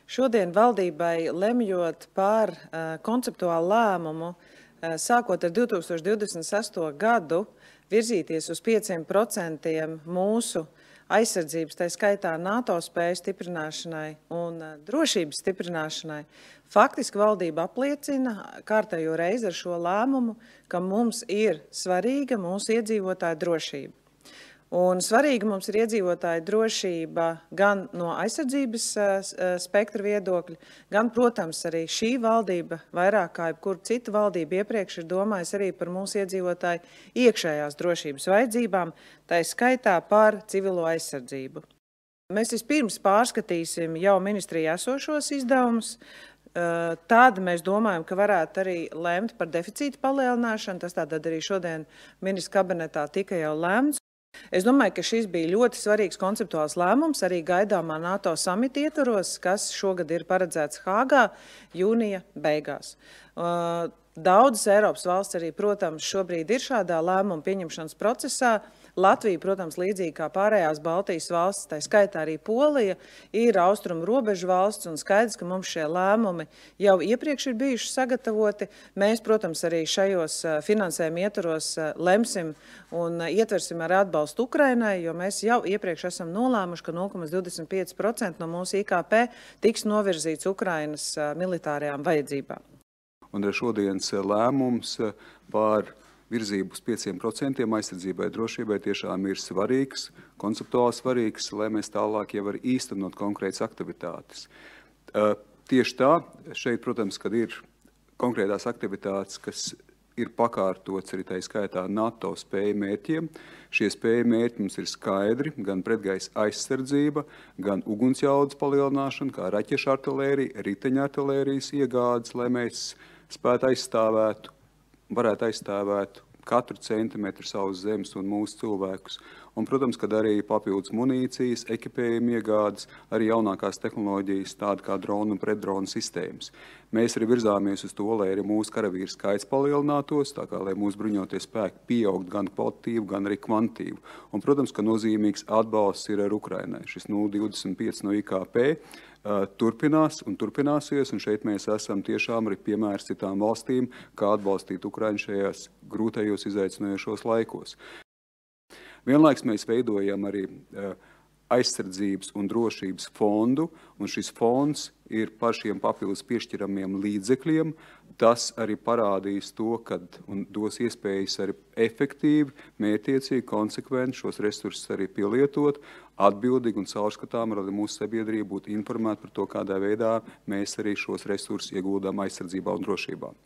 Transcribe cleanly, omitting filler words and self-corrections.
Šodien valdībai lemjot par konceptuālu lēmumu, sākot ar 2026. gadu, virzīties uz 5% mūsu aizsardzības, tā skaitā NATO spēju stiprināšanai un drošības stiprināšanai, faktiski valdība apliecina kārtējo reizi ar šo lēmumu, ka mums ir svarīga mūsu iedzīvotāju drošība. Un svarīga mums ir iedzīvotāju drošība gan no aizsardzības spektra viedokļa, gan, protams, arī šī valdība, vairāk kā jebkura cita valdība iepriekš ir domājusi arī par mūsu iedzīvotāju iekšējās drošības vajadzībām, tā skaitā par civilo aizsardzību. Mēs vispirms pārskatīsim jau ministrijā esošos izdevumus, tad mēs domājam, ka varētu arī lemt par deficīta palielināšanu, tas tātad arī šodien ministra kabinetā tika jau lemts. Es domāju, ka šis bija ļoti svarīgs konceptuāls lēmums arī gaidāmā NATO samita ietvaros, kas šogad ir paredzēts Hāgā jūnija beigās. Daudzas Eiropas valsts arī, protams, šobrīd ir šādā lēmuma pieņemšanas procesā. Latvija, protams, līdzīgi kā pārējās Baltijas valstis, tā skaitā arī Polija, ir austrumu robežu valsts un skaidrs, ka mums šie lēmumi jau iepriekš ir bijuši sagatavoti. Mēs, protams, arī šajos finansējuma ietvaros lemsim un ietversim ar atbalstu Ukrainai, jo mēs jau iepriekš esam nolēmuši, ka 0,25% no mūsu IKP tiks novirzīts Ukrainas militārajām vajadzībām. Un šodienas lēmums par virzību uz 5% aizsardzībai, drošībai tiešām ir svarīgs, konceptuāli svarīgs, lai mēs tālāk jau var īstenot konkrētas aktivitātes. Tieši tā, šeit, protams, kad ir konkrētās aktivitātes, kas ir pakārtots arī tā skaitā NATO spēju mērķiem. Šie spēju mērķi mums ir skaidri, gan pretgaisa aizsardzība, gan ugunsjaudas palielināšana, kā raķešu artilērija, riteņa artilērijas iegādes, lai mēs spētu aizstāvētu, varētu aizstāvēt katru centimetru savas zemes un mūsu cilvēkus. Un, protams, kad arī papildus munīcijas, ekipējuma iegādes, arī jaunākās tehnoloģijas, tāda kā drona un pretdrona sistēmas. Mēs arī virzāmies uz to, lai arī mūsu karavīru skaits palielinātos, tā kā lai mūsu bruņotie spēki pieaugt gan kvalitatīvi, gan arī kvantitīvi. Un, protams, ka nozīmīgs atbalsts ir ar Ukrainai. Šis 0,25 no IKP turpinās un turpināsies, un šeit mēs esam tiešām arī piemērs citām valstīm, kā atbalstīt Ukrainu šajās grūtajos izaicinojošos laikos. Vienlaiks mēs veidojam arī aizsardzības un drošības fondu, un šis fonds ir par šiem papildus piešķiramiem līdzekļiem. Tas arī parādīs to, un dos iespējas arī efektīvi, mērķiecīgi, konsekventi šos resursus arī pielietot, atbildīgi un caurskatām, lai mūsu sabiedrība būtu informēta par to, kādā veidā mēs arī šos resursus ieguldām aizsardzībā un drošībā.